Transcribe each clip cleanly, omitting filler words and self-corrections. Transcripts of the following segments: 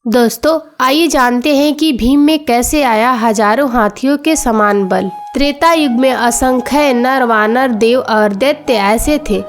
दोस्तों आइए जानते हैं कि भीम में कैसे आया हजारों हाथियों के समान बल। त्रेता युग में असंख्य नर वानर देव और दैत्य ऐसे थे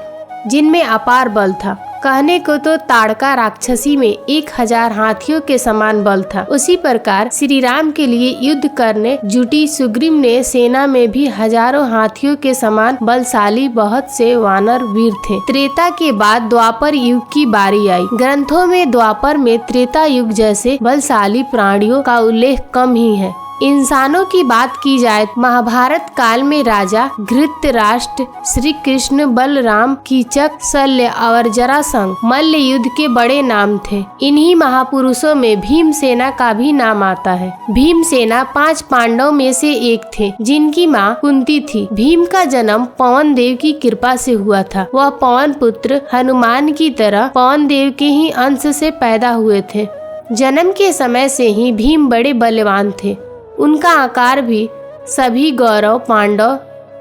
जिनमें अपार बल था। कहने को तो ताड़का राक्षसी में 1000 हाथियों के समान बल था। उसी प्रकार श्री राम के लिए युद्ध करने जुटी सुग्रीव ने सेना में भी हजारों हाथियों के समान बलशाली बहुत से वानर वीर थे। त्रेता के बाद द्वापर युग की बारी आई। ग्रंथों में द्वापर में त्रेता युग जैसे बलशाली प्राणियों का उल्लेख कम ही है। इंसानों की बात की जाए महाभारत काल में राजा धृतराष्ट्र, श्री कृष्ण, बलराम, कीचक, शल्य और जरासंध मल्ल युद्ध के बड़े नाम थे। इन्हीं महापुरुषों में भीमसेना का भी नाम आता है। भीमसेना 5 पांडवों में से एक थे जिनकी माँ कुंती थी। भीम का जन्म पवन देव की कृपा से हुआ था। वह पवन पुत्र हनुमान की तरह पवन देव के ही अंश से पैदा हुए थे। जन्म के समय से ही भीम बड़े बलवान थे। उनका आकार भी सभी गौरव पांडव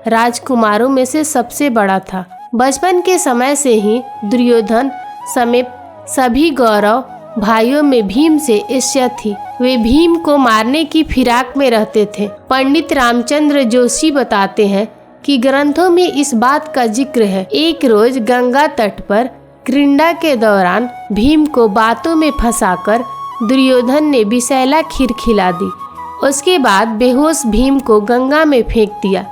राजकुमारों में से सबसे बड़ा था। बचपन के समय से ही दुर्योधन समेत सभी गौरव भाइयों में भीम से ईर्ष्या थी। वे भीम को मारने की फिराक में रहते थे। पंडित रामचंद्र जोशी बताते हैं कि ग्रंथों में इस बात का जिक्र है। एक रोज गंगा तट पर क्रीड़ा के दौरान भीम को बातों में फंसाकर दुर्योधन ने विषैला खीर खिला दी। उसके बाद बेहोश भीम को गंगा में फेंक दिया।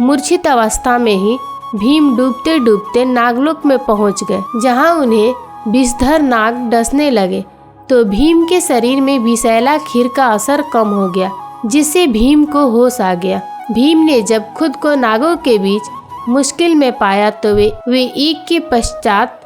मूर्छित अवस्था में ही भीम डूबते डूबते नागलोक में पहुंच गए, जहां उन्हें विषधर नाग डसने लगे तो भीम के शरीर में विषैला खीर का असर कम हो गया, जिससे भीम को होश आ गया। भीम ने जब खुद को नागों के बीच मुश्किल में पाया तो वे एक के पश्चात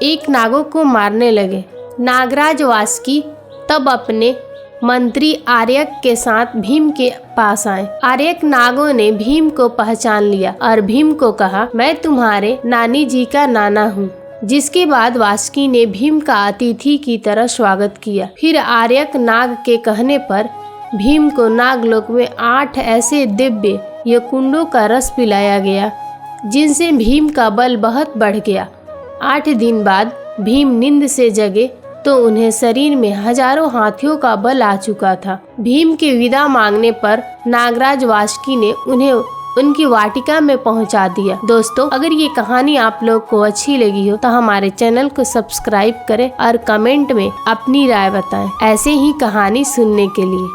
एक नागों को मारने लगे। नागराज वासुकी तब अपने मंत्री आर्यक के साथ भीम के पास आए। आर्यक नागों ने भीम को पहचान लिया और भीम को कहा, मैं तुम्हारे नानी जी का नाना हूँ। जिसके बाद वासुकी ने भीम का अतिथि की तरह स्वागत किया। फिर आर्यक नाग के कहने पर भीम को नागलोक में 8 ऐसे दिव्य यकुंडों का रस पिलाया गया, जिनसे भीम का बल बहुत बढ़ गया। 8 दिन बाद भीम नींद से जगे तो उन्हें शरीर में हजारों हाथियों का बल आ चुका था। भीम के विदा मांगने पर नागराज वासुकी ने उन्हें उनकी वाटिका में पहुंचा दिया। दोस्तों अगर ये कहानी आप लोग को अच्छी लगी हो तो हमारे चैनल को सब्सक्राइब करें और कमेंट में अपनी राय बताएं ऐसे ही कहानी सुनने के लिए।